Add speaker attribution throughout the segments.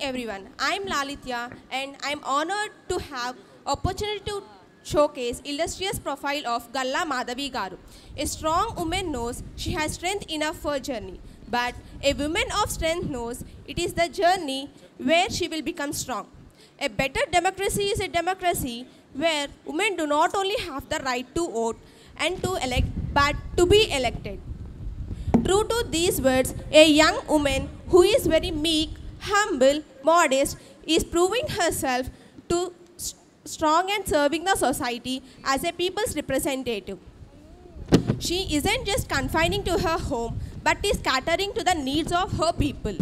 Speaker 1: everyone. I am Lalitya and I am honored to have opportunity to showcase illustrious profile of Galla Madhavi Garu. A strong woman knows she has strength enough for journey, but a woman of strength knows it is the journey where she will become strong. A better democracy is a democracy where women do not only have the right to vote and to elect, but to be elected. True to these words, a young woman who is very meek, humble, modest, is proving herself to strong and serving the society as a people's representative. She isn't just confining to her home, but is catering to the needs of her people.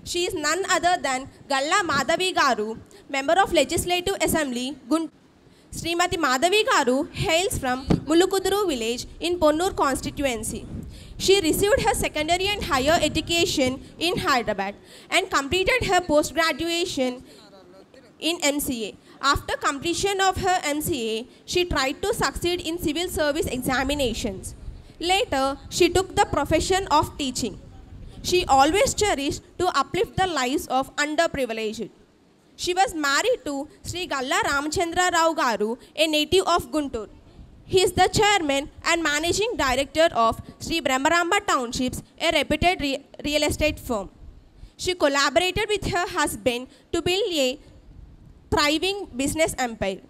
Speaker 1: She is none other than Galla Madhavi Garu, member of Legislative Assembly, Guntur. Srimati Madhavi Garu hails from Mulukuduru village in Ponnur constituency. She received her secondary and higher education in Hyderabad and completed her post-graduation in MCA. After completion of her MCA, she tried to succeed in civil service examinations. Later, she took the profession of teaching. She always cherished to uplift the lives of underprivileged. She was married to Sri Galla Ramachandra Rao Garu, a native of Guntur. He is the chairman and managing director of Sri Brahmaramba Townships, a reputed real estate firm. She collaborated with her husband to build a thriving business empire.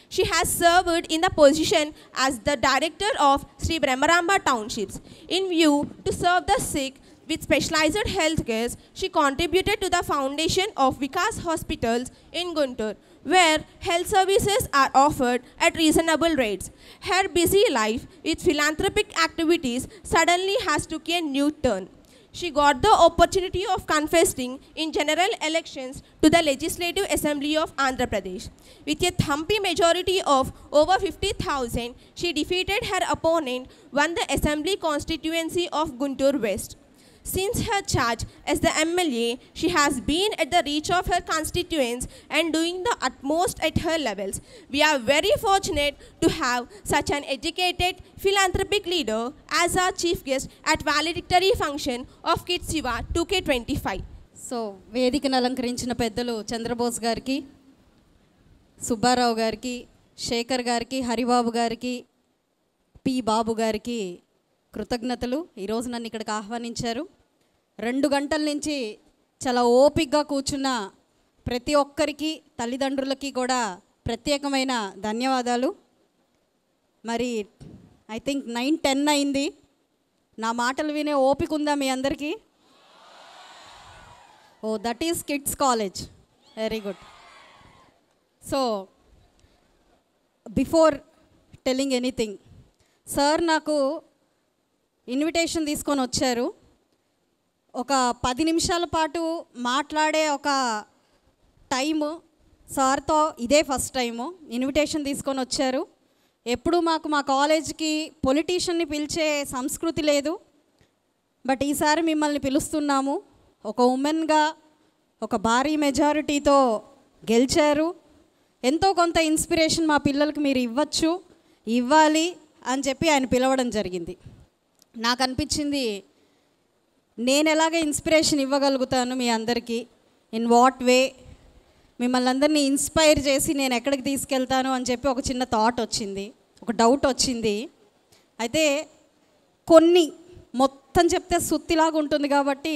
Speaker 1: She has served in the position as the director of Sri Brahmaramba Townships. In view to serve the sick with specialized health care, she contributed to the foundation of Vikas Hospitals in Guntur, where health services are offered at reasonable rates. Her busy life with philanthropic activities suddenly has took a new turn. She got the opportunity of contesting in general elections to the Legislative Assembly of Andhra Pradesh. With a thumpy majority of over 50,000, she defeated her opponent, won the Assembly constituency of Guntur West. Since her charge as the MLA, she has been at the reach of her constituents and doing the utmost at her levels. We are very fortunate to have such an educated, philanthropic leader as our chief guest at valedictory function of Kids Siva 2K25.
Speaker 2: So వేదికను అలంకరించిన పెద్దలు చంద్రబోస్ గారికి, సుబ్బారావు గారికి, శేఖర్ గారికి, హరిబాబు గారికి, P బాబు గారికి కృతజ్ఞతలు. ఈరోజు నన్ను ఇక్కడికి ఆహ్వానించారు. 2 గంటల నుంచి చాలా ఓపికగా కూర్చున్న ప్రతి ఒక్కరికి, తల్లిదండ్రులకి కూడా ప్రత్యేకమైన ధన్యవాదాలు. మరి ఐ థింక్ 9:10 అయింది. నా మాటలు వినే ఓపిక ఉందా మీ అందరికీ? Oh, that is kids college. Very good. So before telling anything, sir నాకు ఇన్విటేషన్ తీసుకొని వచ్చారు. ఒక 10 నిమిషాల పాటు మాట్లాడే ఒక టైము సార్తో ఇదే ఫస్ట్ టైము. ఇన్విటేషన్ తీసుకొని వచ్చారు. ఎప్పుడు మాకు మా కాలేజ్కి పొలిటీషియన్ని పిలిచే సంస్కృతి లేదు. బట్ ఈసారి మిమ్మల్ని పిలుస్తున్నాము. ఒక ఉమెన్గా ఒక భారీ మెజారిటీతో గెలిచారు. ఎంతో కొంత ఇన్స్పిరేషన్ మా పిల్లలకి మీరు ఇవ్వాలి అని చెప్పి ఆయన పిలవడం జరిగింది. నాకు అనిపించింది, నేను ఎలాగ ఇన్స్పిరేషన్ ఇవ్వగలుగుతాను మీ అందరికీ, ఇన్ వాట్ వే మిమ్మల్ని అందరినీ ఇన్స్పైర్ చేసి నేను ఎక్కడికి తీసుకెళ్తాను అని చెప్పి ఒక చిన్న థాట్ వచ్చింది, ఒక డౌట్ వచ్చింది. అయితే మొత్తం చెప్తే సుత్తిలాగా ఉంటుంది కాబట్టి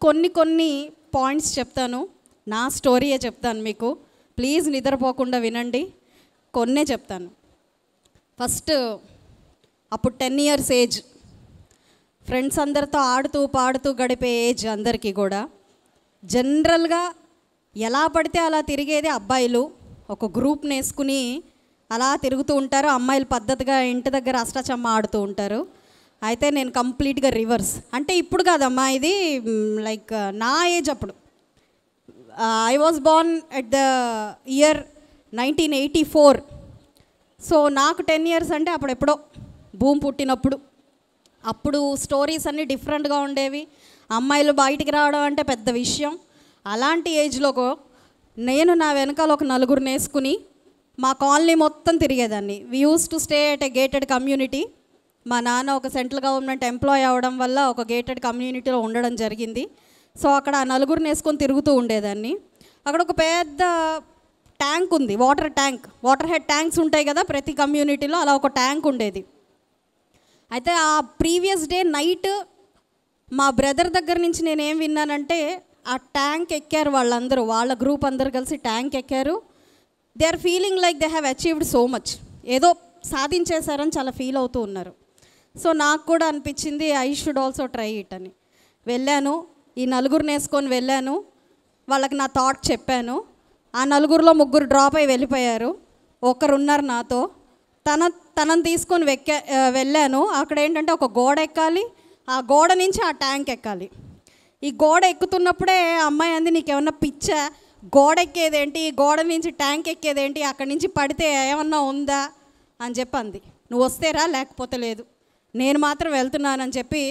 Speaker 2: కొన్ని పాయింట్స్ చెప్తాను. నా స్టోరీయే చెప్తాను మీకు. ప్లీజ్ నిద్రపోకుండా వినండి. కొన్నే చెప్తాను. ఫస్ట్, అప్పుడు 10 years ఏజ్, ఫ్రెండ్స్ అందరితో ఆడుతూ పాడుతూ గడిపే ఏజ్ అందరికీ కూడా. జనరల్గా ఎలా పడితే అలా తిరిగేది అబ్బాయిలు. ఒక గ్రూప్ని వేసుకుని అలా తిరుగుతూ ఉంటారు. అమ్మాయిలు పద్ధతిగా ఇంటి దగ్గర అష్టాచమ్మ ఆడుతూ ఉంటారు. అయితే నేను కంప్లీట్గా రివర్స్. అంటే ఇప్పుడు కాదమ్మా, ఇది లైక్ నా ఏజ్ అప్పుడు. I was Born at the year 1984. So నాకు 10 years అంటే అప్పుడు ఎప్పుడో భూమి పుట్టినప్పుడు. అప్పుడు స్టోరీస్ అన్నీ డిఫరెంట్గా ఉండేవి. అమ్మాయిలు బయటికి రావడం అంటే పెద్ద విషయం. అలాంటి ఏజ్లో నేను నా వెనకాల ఒక 4 వేసుకుని మా కాలనీ మొత్తం తిరిగేదాన్ని. We use to stay at a gated community. మా నాన్న ఒక సెంట్రల్ గవర్నమెంట్ ఎంప్లాయ్ అవ్వడం వల్ల ఒక గేటెడ్ కమ్యూనిటీలో ఉండడం జరిగింది. సో అక్కడ ఆ నలుగురిని వేసుకొని తిరుగుతూ ఉండేదాన్ని. అక్కడ ఒక పెద్ద ట్యాంక్ ఉంది, water tank, water head tanks ఉంటాయి కదా ప్రతి కమ్యూనిటీలో, అలా ఒక ట్యాంక్ ఉండేది. అయితే ఆ ప్రీవియస్ డే నైట్ మా బ్రదర్ దగ్గర నుంచి నేనేం విన్నానంటే, ఆ ట్యాంక్ ఎక్కారు వాళ్ళందరూ, వాళ్ళ గ్రూప్ అందరు కలిసి ట్యాంక్ ఎక్కారు. They are feeling like they have achieved so much, ఏదో సాధించేశారని చాలా ఫీల్ అవుతూ ఉన్నారు. సో నాకు కూడా అనిపించింది I should also try it అని. వెళ్ళాను, ఈ నలుగురిని వేసుకొని వెళ్ళాను, వాళ్ళకి నా థాట్ చెప్పాను. ఆ నలుగురిలో 3 డ్రాప్ అయి వెళ్ళిపోయారు, ఒకరు ఉన్నారు నాతో. తనని తీసుకొని వెళ్ళాను. అక్కడ ఏంటంటే ఒక గోడ ఎక్కాలి, ఆ గోడ నుంచి ఆ ట్యాంక్ ఎక్కాలి. ఈ గోడ ఎక్కుతున్నప్పుడే అమ్మాయి అంది, నీకేమన్నా పిచ్చా, గోడ ఎక్కేదేంటి, గోడ నుంచి ట్యాంక్ ఎక్కేదేంటి, అక్కడి నుంచి పడితే ఏమన్నా ఉందా అని చెప్పి అంది. నువ్వు వస్తే రా, లేకపోతే లేదు, నేను మాత్రం వెళ్తున్నానని చెప్పి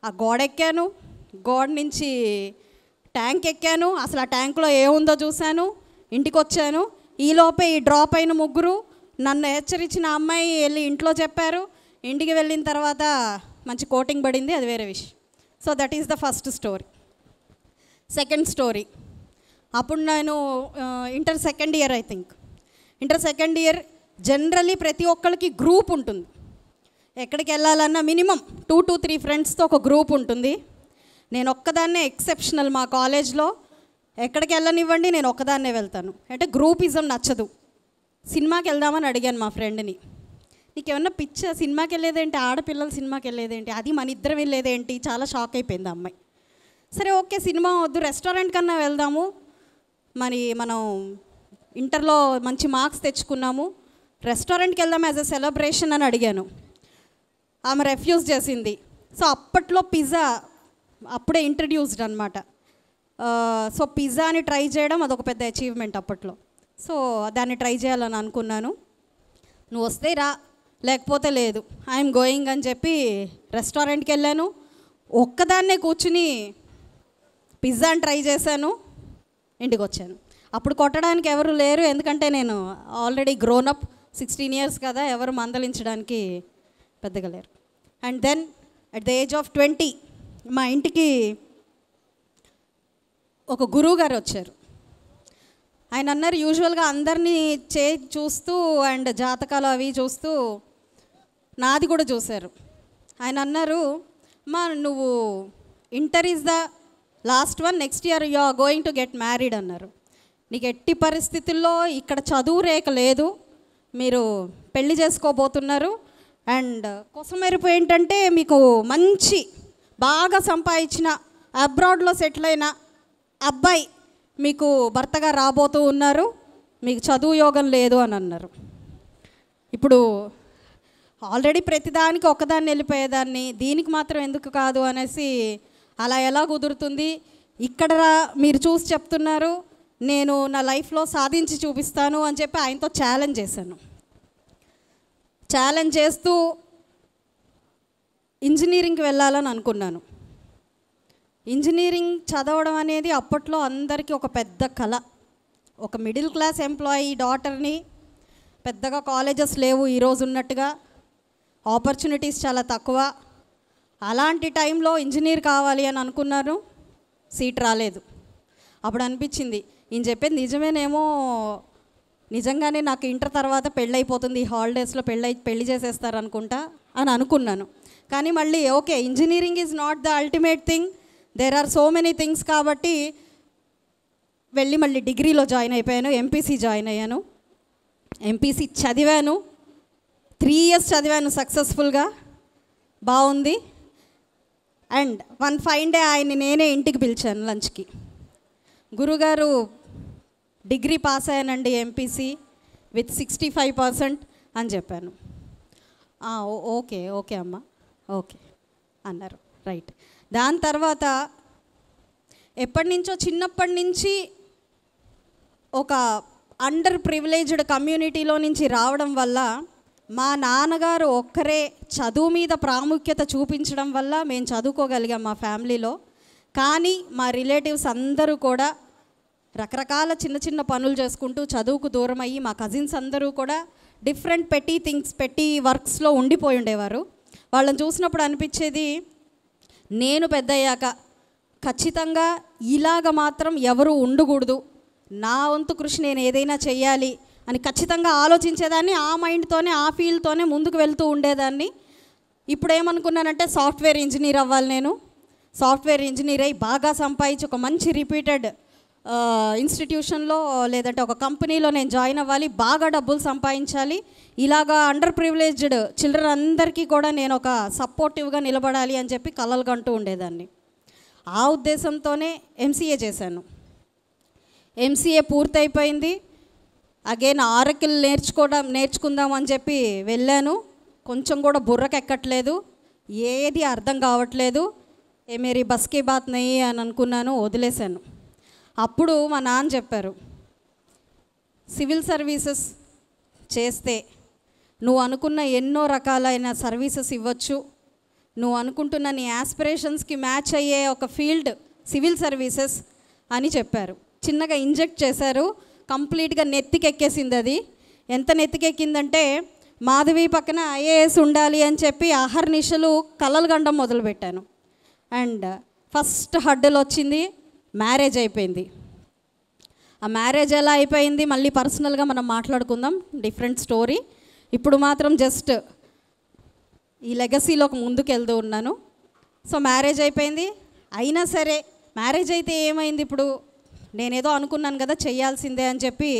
Speaker 2: ఆ గోడ ఎక్కాను, గోడ నుంచి ట్యాంక్ ఎక్కాను. అసలు ఆ ట్యాంక్లో ఏముందో చూశాను, ఇంటికి వచ్చాను. ఈలోపే ఈ డ్రాప్ అయిన 3 నన్ను హెచ్చరించిన అమ్మాయి వెళ్ళి ఇంట్లో చెప్పారు. ఇంటికి వెళ్ళిన తర్వాత మంచి కోటింగ్ పడింది, అది వేరే విషయం. So that is the first story. Second story, అప్పుడు నేను inter second year, I think inter second year. Generally ప్రతి ఒక్కరికి గ్రూప్ ఉంటుంది, ఎక్కడికి వెళ్ళాలన్నా మినిమం 2 to 3 ఫ్రెండ్స్తో ఒక గ్రూప్ ఉంటుంది. నేను ఒక్కదాన్నే ఎక్సెప్షనల్ మా కాలేజ్లో, ఎక్కడికి వెళ్ళనివ్వండి నేను ఒక్కదాన్నే వెళ్తాను. అంటే గ్రూపిజం నచ్చదు. సినిమాకి వెళ్దామని అడిగాను మా ఫ్రెండ్ని, నీకేమన్నా పిచ్చ, సినిమాకి వెళ్ళేదేంటి, ఆడపిల్లలు సినిమాకి వెళ్ళేదేంటి, అది మన ఇద్దరం వెళ్ళేదేంటి, చాలా షాక్ అయిపోయింది అమ్మాయి. సరే ఓకే, సినిమా వద్దు, రెస్టారెంట్ కన్నా వెళ్దాము, మనం ఇంటర్లో మంచి మార్క్స్ తెచ్చుకున్నాము, రెస్టారెంట్కి వెళ్దాం యాజ్ ఎ సెలబ్రేషన్ అని అడిగాను. ఆమె రెఫ్యూజ్ చేసింది. సో అప్పట్లో పిజ్జా అప్పుడే ఇంట్రడ్యూస్డ్ అనమాట. సో పిజ్జాని ట్రై చేయడం అదొక పెద్ద అచీవ్మెంట్ అప్పట్లో. సో దాన్ని ట్రై చేయాలని అనుకున్నాను. నువ్వు వస్తే రా, లేకపోతే లేదు, ఐఎమ్ గోయింగ్ అని చెప్పి రెస్టారెంట్కి వెళ్ళాను. ఒక్కదాన్నే కూర్చుని పిజ్జాని ట్రై చేశాను, ఇంటికి వచ్చాను. అప్పుడు కొట్టడానికి ఎవరు లేరు, ఎందుకంటే నేను ఆల్రెడీ గ్రోనప్, 16 years కదా, ఎవరు మందలించడానికి పెద్దగా లేరు. And then at the age of 20 మా ఇంటికి ఒక గురువు గారు వచ్చారు. ఆయన అన్నారు, యూజువల్గా అందరినీ చూస్తూ అండ్ జాతకాలు అవి చూస్తూ నాది కూడా చూశారు. ఆయన అన్నారు, మా నువ్వు inter is the last one, next year you are going to get married అన్నారు. నీకు ఎట్టి పరిస్థితుల్లో ఇక్కడ చదువు రేఖ లేదు, మీరు పెళ్లి చేసుకోబోతున్నారు. అండ్ కొసమెరుపు ఏంటంటే మీకు మంచి బాగా సంపాదించిన అబ్రాడ్లో సెటిల్ అయిన అబ్బాయి మీకు భర్తగా రాబోతూ ఉన్నారు, మీకు చదువు యోగం లేదు అని అన్నారు. ఇప్పుడు ఆల్రెడీ ప్రతిదానికి ఒకదాన్ని వెళ్ళిపోయేదాన్ని, దీనికి మాత్రం ఎందుకు కాదు అనేసి, అలా ఎలా కుదురుతుంది, ఇక్కడ మీరు చూసి చెప్తున్నారు, నేను నా లైఫ్లో సాధించి చూపిస్తాను అని చెప్పి ఆయనతో ఛాలెంజ్ చేశాను. ఛాలెంజ్ చేస్తూ ఇంజనీరింగ్కి వెళ్ళాలని అనుకున్నాను. ఇంజనీరింగ్ చదవడం అనేది అప్పట్లో అందరికీ ఒక పెద్ద కళ. ఒక మిడిల్ క్లాస్ ఎంప్లాయీ డాటర్ని, పెద్దగా కాలేజెస్ లేవు ఈరోజు ఉన్నట్టుగా, ఆపర్చునిటీస్ చాలా తక్కువ. అలాంటి టైంలో ఇంజనీర్ కావాలి అని అనుకున్నాను, సీట్ రాలేదు. అప్పుడు అనిపించింది, ఈయన చెప్పేది నిజమేనేమో, నిజంగానే నాకు ఇంటర్ తర్వాత పెళ్ళైపోతుంది, ఈ హాలిడేస్లో పెళ్ళి చేసేస్తారు అనుకుంటా అని అనుకున్నాను. కానీ మళ్ళీ okay, engineering is not the ultimate thing, there are so many things కాబట్టి వెళ్ళి మళ్ళీ డిగ్రీలో జాయిన్ అయిపోయాను. ఎంపీసీ జాయిన్ అయ్యాను. ఎంపీసీ చదివాను, 3 years చదివాను సక్సెస్ఫుల్గా, బాగుంది. అండ్ వన్ ఫైన్ డే ఆయన్ని నేనే ఇంటికి పిలిచాను లంచ్కి. గురుగారు డిగ్రీ పాస్ అయ్యానండి ఎంపీసీ విత్ 65% అని చెప్పాను. ఓకే ఓకే అమ్మ, ఓకే అన్నారు. రైట్. దాని తర్వాత ఎప్పటి నుంచో, చిన్నప్పటి నుంచి ఒక అండర్ ప్రివిలేజ్డ్ కమ్యూనిటీలో నుంచి రావడం వల్ల, మా నాన్నగారు ఒక్కరే చదువు మీద ప్రాముఖ్యత చూపించడం వల్ల మేము చదువుకోగలిగాం మా ఫ్యామిలీలో. కానీ మా రిలేటివ్స్ అందరూ కూడా రకరకాల చిన్న చిన్న పనులు చేసుకుంటూ చదువుకు దూరం అయ్యి, మా కజిన్స్ అందరూ కూడా డిఫరెంట్ పెట్టి వర్క్స్లో ఉండిపోయి ఉండేవారు. వాళ్ళని చూసినప్పుడు అనిపించేది, నేను పెద్దయ్యాక ఖచ్చితంగా ఇలాగ మాత్రం ఎవరు ఉండకూడదు, నా వంతు కృషి నేను ఏదైనా చెయ్యాలి అని ఖచ్చితంగా ఆలోచించేదాన్ని. ఆ మైండ్తోనే ఆ ఫీల్డ్తోనే ముందుకు వెళ్తూ ఉండేదాన్ని. ఇప్పుడు ఏమనుకున్నానంటే సాఫ్ట్వేర్ ఇంజనీర్ అవ్వాలి. నేను సాఫ్ట్వేర్ ఇంజనీర్ అయ్యి బాగా సంపాదించి ఒక మంచి రిపీటెడ్ ఇన్స్టిట్యూషన్లో లేదంటే ఒక కంపెనీలో నేను జాయిన్ అవ్వాలి, బాగా డబ్బులు సంపాదించాలి. ఇలాగా అండర్ ప్రివిలేజ్డ్ చిల్డ్రన్ అందరికీ కూడా నేను ఒక సపోర్టివ్గా నిలబడాలి అని చెప్పి కలలు కంటూ ఉండేదాన్ని. ఆ ఉద్దేశంతోనే ఎంసీఏ చేశాను. ఎంసీఏ పూర్తయిపోయింది. అగైన్ ఆరకిల్ నేర్చుకుందాం అని చెప్పి వెళ్ళాను. కొంచెం కూడా బుర్రకెక్కట్లేదు, ఏది అర్థం కావట్లేదు. మేరీ బస్కి బాత్ నయ్యి అని అనుకున్నాను, వదిలేశాను. అప్పుడు మా నాన్న చెప్పారు, సివిల్ సర్వీసెస్ చేస్తే నువ్వు అనుకున్న ఎన్నో రకాలైన సర్వీసెస్ ఇవ్వచ్చు, నువ్వు అనుకుంటున్న నీ యాస్పిరేషన్స్కి మ్యాచ్ అయ్యే ఒక ఫీల్డ్ సివిల్ సర్వీసెస్ అని చెప్పారు. చిన్నగా ఇంజెక్ట్ చేశారు, కంప్లీట్గా నెత్తికెక్కేసింది. అది ఎంత నెత్తికెక్కిందంటే మాధవి పక్కన ఐఏఎస్ ఉండాలి అని చెప్పి అహర్నిశలు కలలు గండం మొదలుపెట్టాను. అండ్ ఫస్ట్ హడ్డల్ వచ్చింది, మ్యారేజ్ అయిపోయింది. ఆ మ్యారేజ్ ఎలా అయిపోయింది మళ్ళీ పర్సనల్గా మనం మాట్లాడుకుందాం, డిఫరెంట్ స్టోరీ. ఇప్పుడు మాత్రం జస్ట్ ఈ లెగసీలోకి ముందుకు వెళ్తూ ఉన్నాను. సో మ్యారేజ్ అయిపోయింది. అయినా సరే మ్యారేజ్ అయితే ఏమైంది, ఇప్పుడు నేనేదో అనుకున్నాను కదా చేయాల్సిందే అని చెప్పి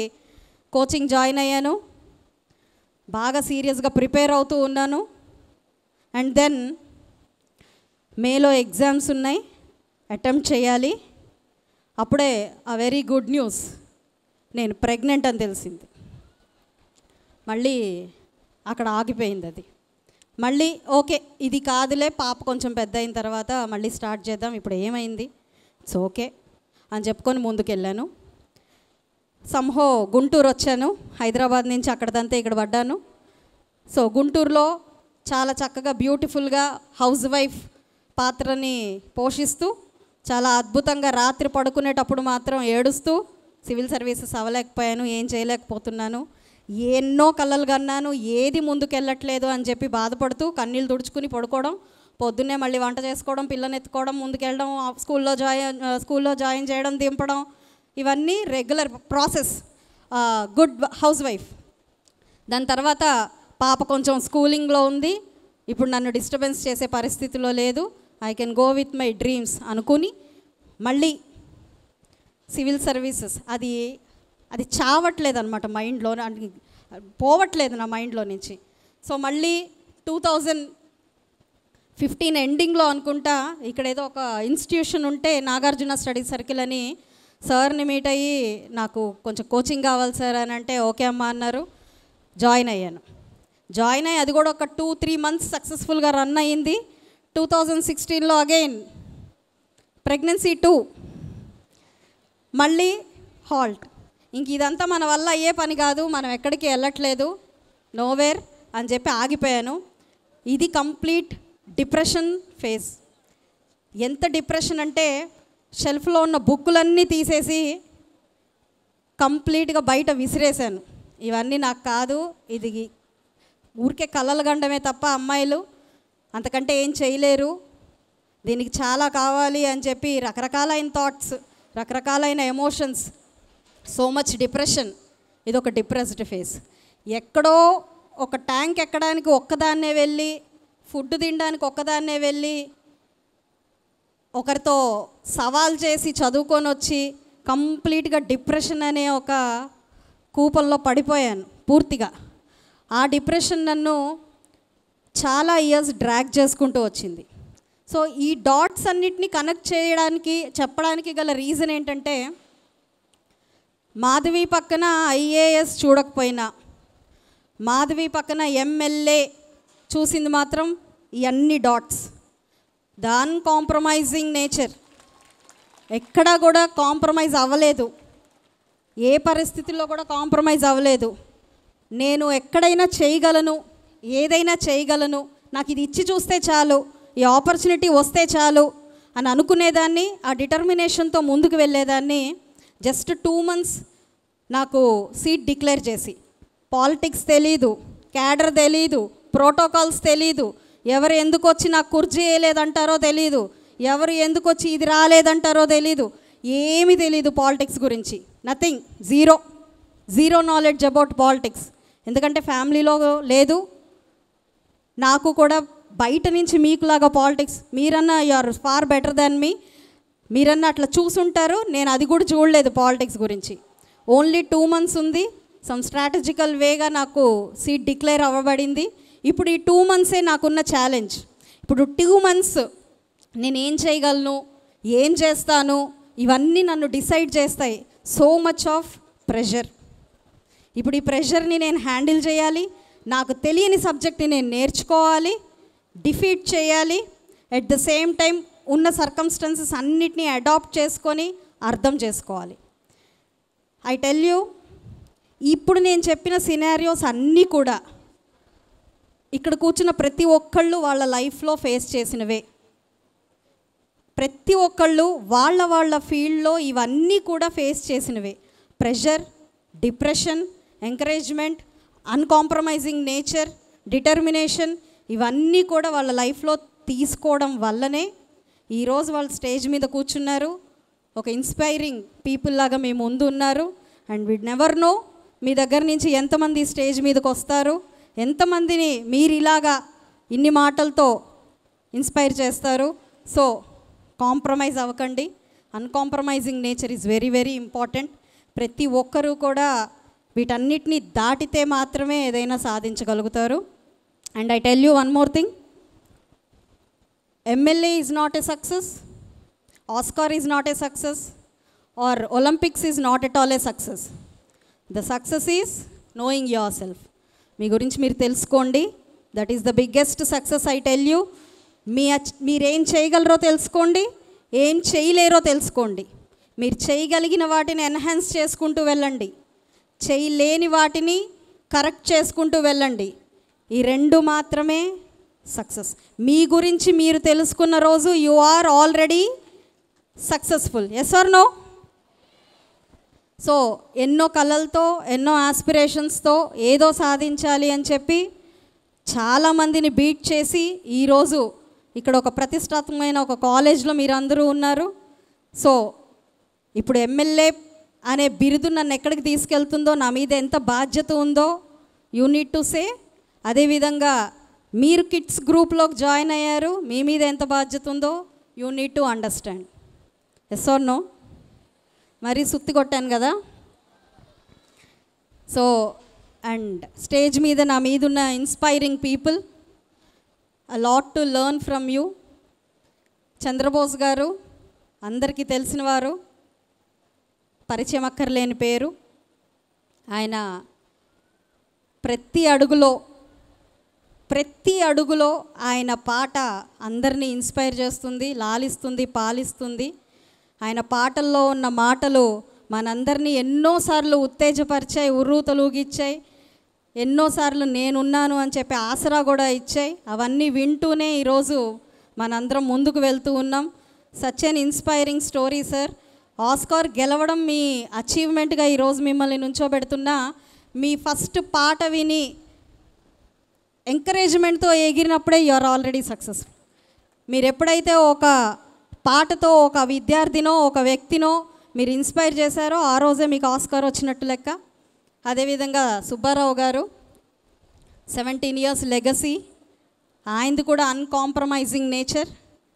Speaker 2: కోచింగ్ జాయిన్ అయ్యాను. బాగా సీరియస్గా ప్రిపేర్ అవుతూ ఉన్నాను. అండ్ దెన్ మేలో ఎగ్జామ్స్ ఉన్నాయి, అటెంప్ట్ చేయాలి. అప్పుడే ఆ వెరీ గుడ్ న్యూస్, నేను ప్రెగ్నెంట్ అని తెలిసింది. మళ్ళీ అక్కడ ఆగిపోయింది అది. మళ్ళీ ఓకే ఇది కాదులే, పాప కొంచెం పెద్ద అయిన తర్వాత మళ్ళీ స్టార్ట్ చేద్దాం, ఇప్పుడు ఏమైంది ఇట్స్ ఓకే అని చెప్పుకొని ముందుకెళ్ళాను. సంహో గుంటూరు వచ్చాను, హైదరాబాద్ నుంచి అక్కడదంతా ఇక్కడ పడ్డాను. సో గుంటూరులో చాలా చక్కగా బ్యూటిఫుల్గా హౌస్ వైఫ్ పాత్రని పోషిస్తూ చాలా అద్భుతంగా రాత్రి పడుకునేటప్పుడు మాత్రం ఏడుస్తూ సివిల్ సర్వీసెస్ అవ్వలేకపోయాను, ఏం చేయలేకపోతున్నాను, ఎన్నో కలలు కన్నాను, ఏది ముందుకెళ్ళట్లేదు అని చెప్పి బాధపడుతూ కన్నీళ్ళు తుడుచుకుని పడుకోవడం, పొద్దున్నే మళ్ళీ వంట చేసుకోవడం, పిల్లని ఎత్తుకోవడం, ముందుకెళ్ళడం, స్కూల్లో జాయిన్ చేయడం, దింపడం, ఇవన్నీ regular process good house wife. దాని తర్వాత పాప కొంచెం స్కూలింగ్లో ఉంది, ఇప్పుడు నన్ను డిస్టర్బెన్స్ చేసే పరిస్థితిలో లేదు, I can go with my dreams అనుకుని మళ్ళీ సివిల్ సర్వీసెస్ అది చావట్లేదు అనమాట మైండ్లో, పోవట్లేదు నా మైండ్లో నుంచి. సో మళ్ళీ 2015 ఎండింగ్లో అనుకుంటా ఇక్కడ ఏదో ఒక ఇన్స్టిట్యూషన్ ఉంటే నాగార్జున స్టడీ సర్కిల్ అని, సార్ని మీట్ అయ్యి నాకు కొంచెం కోచింగ్ కావాలి సార్ అని అంటే ఓకే అమ్మా అన్నారు. జాయిన్ అయ్యాను. జాయిన్ అయ్యి అది కూడా ఒక 2-3 months సక్సెస్ఫుల్గా రన్ అయ్యింది. 2016లో అగైన్ ప్రెగ్నెన్సీ 2, మళ్ళీ హాల్ట్. ఇంక ఇదంతా మన వల్ల అయ్యే పని కాదు, మనం ఎక్కడికి వెళ్ళట్లేదు, నోవేర్ అని చెప్పి ఆగిపోయాను. ఇది కంప్లీట్ డిప్రెషన్ ఫేజ్. ఎంత డిప్రెషన్ అంటే షెల్ఫ్లో ఉన్న బుక్కులన్నీ తీసేసి కంప్లీట్గా బయట విసిరేశాను. ఇవన్నీ నాకు కాదు, ఇది ఊరికే కలలు గండమే తప్ప అమ్మాయిలు అంతకంటే ఏం చేయలేరు, దీనికి చాలా కావాలి అని చెప్పి రకరకాలైన థాట్స్, రకరకాలైన ఎమోషన్స్, సో మచ్ డిప్రెషన్. ఇది ఒక డిప్రెస్డ్ ఫేజ్. ఎక్కడో ఒక ట్యాంక్ ఎక్కడానికి ఒక్కదాన్నే వెళ్ళి, ఫుడ్ తినడానికి ఒక్కదాన్నే వెళ్ళి, ఒకరితో సవాల్ చేసి చదువుకొని వచ్చి కంప్లీట్గా డిప్రెషన్ అనే ఒక కూపంలో పడిపోయాను పూర్తిగా. ఆ డిప్రెషన్ నన్ను చాలా ఇయర్స్ డ్రాగ్ చేసుకుంటూ వచ్చింది. సో ఈ డాట్స్ అన్నిటినీ కనెక్ట్ చేయడానికి చెప్పడానికి గల రీజన్ ఏంటంటే, మాధవి పక్కన ఐఏఎస్ చూడకపోయినా, మాధవి పక్కన ఎమ్మెల్యే చూసింది మాత్రం ఈ అన్ని డాట్స్. ద అన్కాంప్రమైజింగ్ నేచర్, ఎక్కడా కూడా కాంప్రమైజ్ అవ్వలేదు, ఏ పరిస్థితుల్లో కూడా కాంప్రమైజ్ అవ్వలేదు. నేను ఎక్కడైనా చేయగలను, ఏదైనా చేయగలను, నాకు ఇది ఇచ్చి చూస్తే చాలు, ఈ ఆపర్చునిటీ వస్తే చాలు అని అనుకునేదాన్ని. ఆ డిటర్మినేషన్తో ముందుకు వెళ్ళేదాన్ని. జస్ట్ 2 months నాకు సీట్ డిక్లేర్ చేసి, పాలిటిక్స్ తెలీదు, క్యాడర్ తెలీదు, ప్రోటోకాల్స్ తెలీదు, ఎవరు ఎందుకు వచ్చి నాకు కుర్చీ వేయలేదంటారో తెలీదు, ఎవరు ఎందుకు వచ్చి ఇది రాలేదంటారో తెలీదు, ఏమీ తెలీదు పాలిటిక్స్ గురించి, nothing, zero knowledge about politics. ఎందుకంటే ఫ్యామిలీలో లేదు, నాకు కూడా బయట నుంచి మీకులాగా పాలిటిక్స్, మీరన్నా you are far better than me, మీరన్నా అట్లా చూసుంటారు, నేను అది కూడా చూడలేదు పాలిటిక్స్ గురించి. ఓన్లీ 2 months ఉంది, సమ్ స్ట్రాటజికల్ వేగా నాకు సీట్ డిక్లేర్ అవ్వబడింది. ఇప్పుడు ఈ 2 months నాకున్న ఛాలెంజ్. ఇప్పుడు 2 months నేను ఏం చేయగలను, ఏం చేస్తాను, ఇవన్నీ నన్ను డిసైడ్ చేస్తాయి. So much of pressure. ఇప్పుడు ఈ ప్రెషర్ని నేను హ్యాండిల్ చేయాలి, నాకు తెలియని సబ్జెక్ట్ని నేను నేర్చుకోవాలి, డిఫీట్ చేయాలి, ఎట్ ద సేమ్ టైం ఉన్న సర్కమ్స్టెన్సెస్ అన్నిటినీ అడాప్ట్ చేసుకొని అర్థం చేసుకోవాలి. ఐ టెల్ యూ, ఇప్పుడు నేను చెప్పిన సినారియోస్ అన్నీ కూడా ఇక్కడ కూర్చున్న ప్రతి ఒక్కళ్ళు వాళ్ళ లైఫ్లో ఫేస్ చేసినవే. ప్రతి ఒక్కళ్ళు వాళ్ళ ఫీల్డ్లో ఇవన్నీ కూడా ఫేస్ చేసినవే. Pressure, depression, encouragement, uncompromising nature, determination, ఇవన్నీ కూడా వాళ్ళ లైఫ్లో తీసుకోవడం వల్లనే ఈరోజు వాళ్ళు స్టేజ్ మీద కూర్చున్నారు. ఒక ఇన్స్పైరింగ్ పీపుల్ లాగా మీ ముందు ఉన్నారు. అండ్ వీడ్ నెవర్ నో మీ దగ్గర నుంచి ఎంతమంది స్టేజ్ మీదకి వస్తారు, ఎంతమందిని మీరు ఇలాగా ఇన్ని మాటలతో ఇన్స్పైర్ చేస్తారు. సో కాంప్రమైజ్ అవ్వకండి. Uncompromising nature is very very important. ప్రతి ఒక్కరూ కూడా వీటన్నిటిని దాటితే మాత్రమే ఏదైనా సాధించగలుగుతారు. And I tell you one more thing, MLA is not a success, Oscar is not a success, or Olympics is not at all a success. The success is knowing your self. మీ గురించి మీరు తెలుసుకోండి. That is the biggest success. I tell you, మీరేం చేయగలరో తెలుసుకోండి, ఏం చేయలేరో తెలుసుకోండి. మీరు చేయగలిగిన వాటిని ఎన్హాన్స్ చేసుకుంటూ వెళ్ళండి, చేయలేని వాటిని కరెక్ట్ చేసుకుంటూ వెళ్ళండి. ఈ 2 మాత్రమే సక్సెస్. మీ గురించి మీరు తెలుసుకున్న రోజు you are already successful. Yes or no? So ఎన్నో కలలతో, ఎన్నో ఆస్పిరేషన్స్తో ఏదో సాధించాలి అని చెప్పి చాలామందిని బీట్ చేసి ఈరోజు ఇక్కడ ఒక ప్రతిష్టాత్మకమైన ఒక కాలేజ్లో మీరు అందరూ ఉన్నారు. సో ఇప్పుడు ఎమ్మెల్యే అనే బిరుదు నన్ను ఎక్కడికి తీసుకెళ్తుందో, నా మీద ఎంత బాధ్యత ఉందో యూ నీడ్ టు సే. అదేవిధంగా మీరు కిడ్స్ గ్రూప్లోకి జాయిన్ అయ్యారు, మీ మీద ఎంత బాధ్యత ఉందో you need to understand. Yes or no? మరీ సుత్తి కొట్టాను కదా. సో అండ్ స్టేజ్ మీద నా మీద ఉన్న inspiring people, a lot to learn from you. Chandrabose garu అందరికీ తెలిసిన వారు, పరిచయం అక్కర్లేని పేరు. ఆయన ప్రతి అడుగులో ఆయన పాట అందరినీ ఇన్స్పైర్ చేస్తుంది, లాలిస్తుంది, పాలిస్తుంది. ఆయన పాటల్లో ఉన్న మాటలు మనందరినీ ఎన్నోసార్లు ఉత్తేజపరిచాయి, ఉర్రూతలూగిచ్చాయి, ఎన్నోసార్లు నేనున్నాను అని చెప్పి ఆసరా కూడా ఇచ్చాయి. అవన్నీ వింటూనే ఈరోజు మనందరం ముందుకు వెళ్తూ ఉన్నాం. సచ్ ఎన్ ఇన్స్పైరింగ్ స్టోరీ సార్. ఆస్కార్ గెలవడం మీ అచీవ్మెంట్గా ఈరోజు మిమ్మల్ని నుంచోబెడుతున్నా. మీ ఫస్ట్ పాట విని ఎంకరేజ్మెంట్తో ఎగిరినప్పుడే యు ఆర్ ఆల్రెడీ సక్సెస్ఫుల్. మీరు ఎప్పుడైతే ఒక పాటతో ఒక విద్యార్థినో ఒక వ్యక్తినో మీరు ఇన్స్పైర్ చేశారో ఆ రోజే మీకు ఆస్కార్ వచ్చినట్టు లెక్క. అదేవిధంగా సుబ్బారావు గారు 17 years లెగసీ, ఆయనది కూడా అన్కాంప్రమైజింగ్ నేచర్.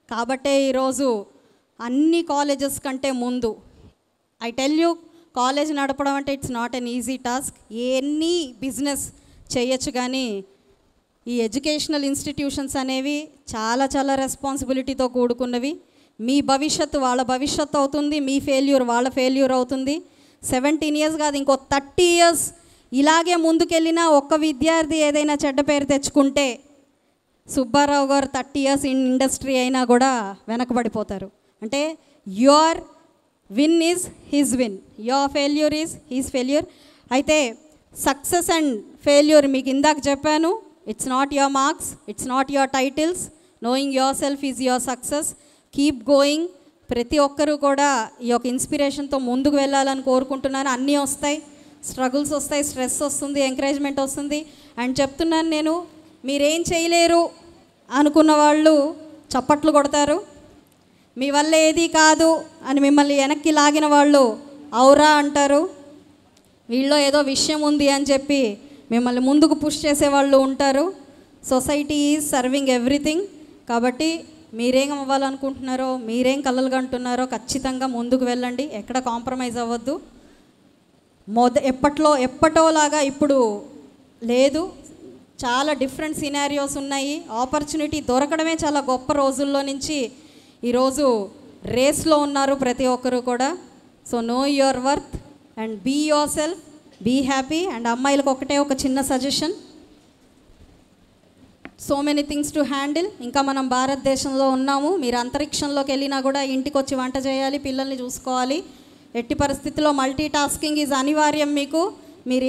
Speaker 2: కాబట్టే ఈరోజు అన్ని కాలేజెస్ కంటే ముందు, ఐ టెల్ యూ, కాలేజ్ నడపడం అంటే it's not an easy task. ఎన్ని బిజినెస్ చేయొచ్చు, కానీ ఈ ఎడ్యుకేషనల్ ఇన్స్టిట్యూషన్స్ అనేవి చాలా చాలా రెస్పాన్సిబిలిటీతో కూడుకున్నవి. మీ భవిష్యత్తు వాళ్ళ భవిష్యత్తు అవుతుంది, మీ ఫెయిల్యూర్ వాళ్ళ ఫెయిల్యూర్ అవుతుంది. 17 years కాదు, ఇంకో 30 years ఇలాగే ముందుకెళ్ళినా ఒక్క విద్యార్థి ఏదైనా చెడ్డ పేరు తెచ్చుకుంటే సుబ్బారావు గారు 30 years ఇన్ ఇండస్ట్రీ అయినా కూడా వెనకబడిపోతారు. అంటే your win is his win, your failure is his failure. అయితే సక్సెస్ అండ్ ఫెయిల్యూర్ మీకు ఇందాక చెప్పాను, it's not your marks, it's not your titles. Knowing your self is your success. Keep going. ప్రతి ఒక్కరూ కూడా ఈ యొక్క ఇన్స్పిరేషన్తో ముందుకు వెళ్ళాలని కోరుకుంటున్నాను. అన్నీ వస్తాయి, స్ట్రగుల్స్ వస్తాయి, స్ట్రెస్ వస్తుంది, ఎంకరేజ్మెంట్ వస్తుంది. అండ్ చెప్తున్నాను నేను, మీరేం చేయలేరు అనుకున్న వాళ్ళు చప్పట్లు కొడతారు, మీ వల్ల ఏది కాదు అని మిమ్మల్ని వెనక్కి లాగిన వాళ్ళు ఔరా అంటారు. వీళ్ళలో ఏదో విషయం ఉంది అని చెప్పి మిమ్మల్ని ముందుకు పుష్ చేసేవాళ్ళు ఉంటారు. Society is serving everything. కాబట్టి మీరేం అవ్వాలనుకుంటున్నారో, మీరేం కలలు కంటున్నారో ఖచ్చితంగా ముందుకు వెళ్ళండి, ఎక్కడ కాంప్రమైజ్ అవ్వద్దు. ఎప్పటోలాగా ఇప్పుడు లేదు, చాలా డిఫరెంట్ సినారియోస్ ఉన్నాయి. ఆపర్చునిటీ దొరకడమే చాలా గొప్ప. రోజుల్లో నుంచి ఈరోజు రేస్లో ఉన్నారు ప్రతి ఒక్కరు కూడా. So know your worth and be yourself, be happy. And అమ్మాయిలకు ఒకటే ఒక చిన్న suggestion, so many things to handle. ఇంకా మనం భారతదేశంలో ఉన్నాము, మీరు అంతరిక్షంలోకి వెళ్ళినా కూడా ఇంటికి వచ్చి వంట చేయాలి, పిల్లల్ని చూసుకోవాలి. ఎట్టి పరిస్థితుల్లో మల్టీ టాస్కింగ్ ఈజ్ అనివార్యం మీకు. మీరు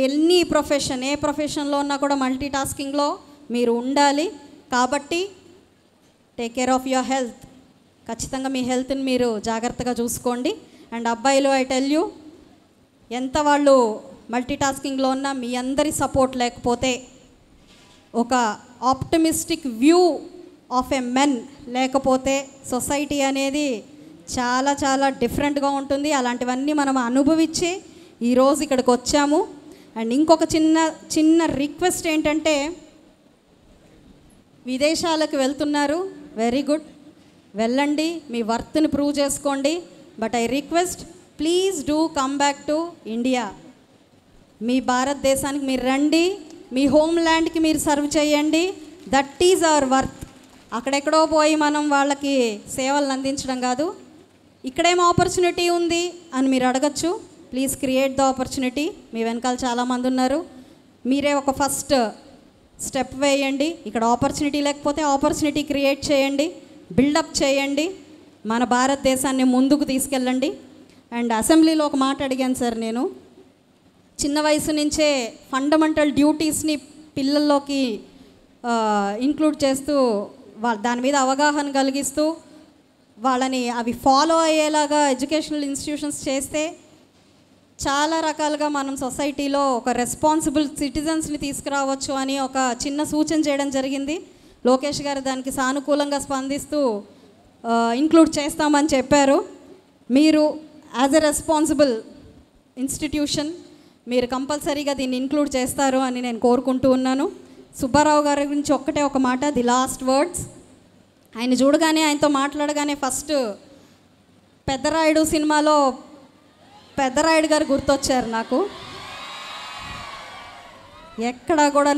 Speaker 2: ఏ ప్రొఫెషన్లో ఉన్నా కూడా మల్టీ టాస్కింగ్లో మీరు ఉండాలి. కాబట్టి take care of your health. ఖచ్చితంగా మీ హెల్త్ని మీరు జాగ్రత్తగా చూసుకోండి. అండ్ అబ్బాయిలు, ఐ టెల్ యూ, ఎంత వాళ్ళు మల్టీ టాస్కింగ్లో ఉన్నా మీ అందరి సపోర్ట్ లేకపోతే, ఒక optimistic view of a men లేకపోతే సొసైటీ అనేది చాలా చాలా డిఫరెంట్గా ఉంటుంది. అలాంటివన్నీ మనం అనుభవించి ఈరోజు ఇక్కడికి వచ్చాము. అండ్ ఇంకొక చిన్న రిక్వెస్ట్ ఏంటంటే, విదేశాలకు వెళ్తున్నారు, వెరీ గుడ్, వెళ్ళండి, మీ వర్త్ని ప్రూవ్ చేసుకోండి. But I request, please do come back to India. మీ భారతదేశానికి మీరు రండి, మీ హోమ్ ల్యాండ్కి మీరు సర్వ్ చేయండి. That is our worth. అక్కడెక్కడో పోయి మనం వాళ్ళకి సేవలను అందించడం కాదు. ఇక్కడేం ఆపర్చునిటీ ఉంది అని మీరు అడగచ్చు. Please create the opportunity. మీ వెనకాల చాలామంది ఉన్నారు, మీరే ఒక ఫస్ట్ స్టెప్ వేయండి. ఇక్కడ ఆపర్చునిటీ లేకపోతే ఆపర్చునిటీ క్రియేట్ చేయండి, బిల్డప్ చేయండి, మన భారతదేశాన్ని ముందుకు తీసుకెళ్ళండి. అండ్ అసెంబ్లీలో ఒక మాట అడిగాను సార్, నేను చిన్న వయసు నుంచే ఫండమెంటల్ డ్యూటీస్ని పిల్లల్లోకి ఇంక్లూడ్ చేస్తూ దాని మీద అవగాహన కలిగిస్తూ వాళ్ళని అవి ఫాలో అయ్యేలాగా ఎడ్యుకేషనల్ ఇన్స్టిట్యూషన్స్ చేస్తే చాలా రకాలుగా మనం సొసైటీలో ఒక రెస్పాన్సిబుల్ సిటిజన్స్ని తీసుకురావచ్చు అని ఒక చిన్న సూచన చేయడం జరిగింది. లోకేష్ గారు దానికి సానుకూలంగా స్పందిస్తూ ఇంక్లూడ్ చేస్తామని చెప్పారు. మీరు యాజ్ ఎ రెస్పాన్సిబుల్ ఇన్స్టిట్యూషన్ మీరు కంపల్సరీగా దీన్ని ఇంక్లూడ్ చేస్తారు అని నేను కోరుకుంటూ ఉన్నాను. సుబ్బారావు గారి గురించి ఒక్కటే ఒక మాట, ది లాస్ట్ వర్డ్స్. ఆయన చూడగానే, ఆయనతో మాట్లాడగానే ఫస్ట్ పెద్దరాయుడు సినిమాలో పెద్దరాయుడు గారు గుర్తొచ్చారు నాకు. ఎక్కడ కూడా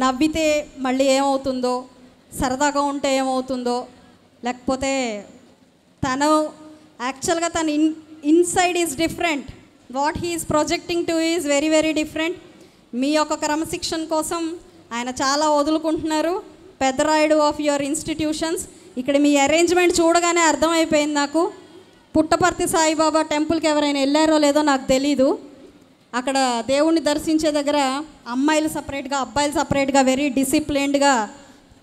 Speaker 2: నవ్వితే మళ్ళీ ఏమవుతుందో, సరదాగా ఉంటే ఏమవుతుందో, లేకపోతే తను యాక్చువల్గా తను inside is different, what he is projecting to is very very different. మీ యొక్క క్రమశిక్షణ కోసం ఆయన చాలా వదులుకుంటున్నారు. Peddarayudu of your institutions. ఇక్కడ మీ అరేంజ్మెంట్ చూడగానే అర్థమైపోయింది నాకు. పుట్టపర్తి సాయిబాబా టెంపుల్కి ఎవరైనా వెళ్ళారో లేదో నాకు తెలీదు. అక్కడ దేవుణ్ణి దర్శించే దగ్గర అమ్మాయిలు సపరేట్గా, అబ్బాయిలు సపరేట్గా వెరీ డిసిప్లిన్డ్గా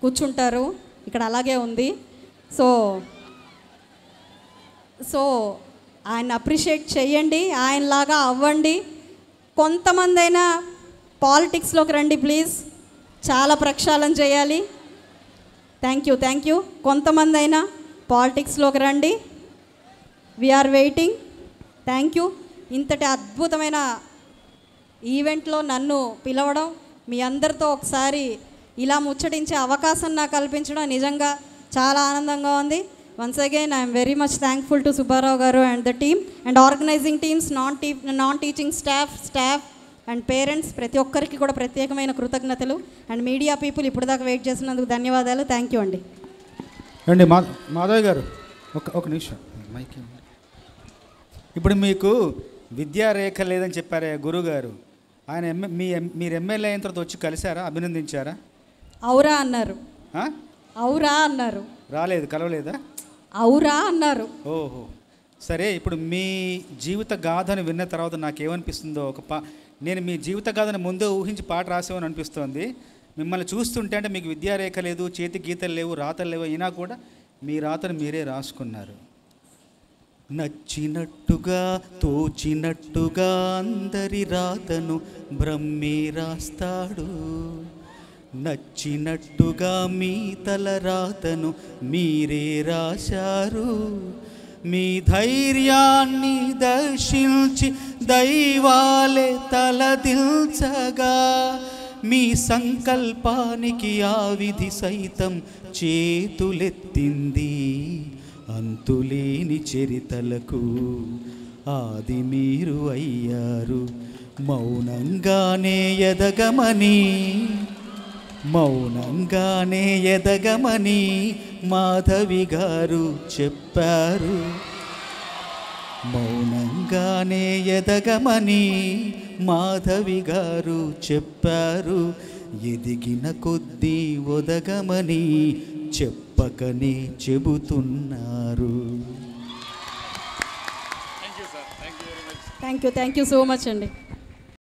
Speaker 2: కూర్చుంటారు. ఇక్కడ అలాగే ఉంది. సో ఆయన అప్రిషియేట్ చేయండి, ఆయనలాగా అవ్వండి. కొంతమంది అయినా పాలిటిక్స్లోకి రండి ప్లీజ్, చాలా ప్రక్షాళన చేయాలి. Thank you. కొంతమంది అయినా పాలిటిక్స్లోకి రండి, వీఆర్ వెయిటింగ్. Thank you. ఇంతటి అద్భుతమైన ఈవెంట్లో నన్ను పిలవడం, మీ అందరితో ఒకసారి ఇలా ముచ్చటించే అవకాశం నాకు కల్పించడం నిజంగా చాలా ఆనందంగా ఉంది. Once again I'm very much thankful to Subbarao garu and the team and organizing teams, non teaching staff and parents, ప్రతి ఒక్కరికి కూడా ప్రత్యేకమైన కృతజ్ఞతలు. అండ్ మీడియా పీపుల్ ఇప్పుడు దాకా వెయిట్ చేసినందుకు ధన్యవాదాలు. థ్యాంక్ యూ అండి.
Speaker 3: మాధవ్ గారు ఒక నిమిషం మైక్. ఇప్పుడు మీకు విద్యారేఖ లేదని చెప్పారే గురుగారు, ఆయన మీరు ఎమ్మెల్యే అయిన తర్వాత వచ్చి కలిశారా, అభినందించారా?
Speaker 2: ఔరా అన్నారు. ఔరా అన్నారు.
Speaker 3: రాలేదు, కలవలేదా?
Speaker 2: ఔరా అన్నారు.
Speaker 3: ఓహో సరే. ఇప్పుడు మీ జీవిత గాథను విన్న తర్వాత నాకేమనిపిస్తుందో, నేను మీ జీవిత గాథను ముందే ఊహించి పాట రాసేవని అనిపిస్తోంది. మిమ్మల్ని చూస్తుంటే అంటే మీకు విద్యారేఖ లేదు, చేతి గీతలు లేవు, రాతలు లేవు, అయినా కూడా మీ రాతను మీరే రాసుకున్నారు. నచ్చినట్టుగా తోచినట్టుగా అందరి రాతను బ్రహ్మే రాస్తాడు, నచ్చినట్టుగా మీ తలరాతను మీరే రాశారు. మీ ధైర్యాన్ని దర్శించి దైవాలే తలదిల్చగా, మీ సంకల్పానికి ఆ విధి సైతం చేతులెత్తింది. అంతులేని చరితలకు ఆది మీరు అయ్యారు. మౌనంగానే ఎదగమని మాధవి గారు చెప్పారు. మౌనంగానే ఎదగమని మాధవి గారు చెప్పారు. ఎదిగిన కొద్దీ ఒదగమని చెప్పకనే చెబుతున్నారు.
Speaker 2: థ్యాంక్ యూ సో మచ్ అండి.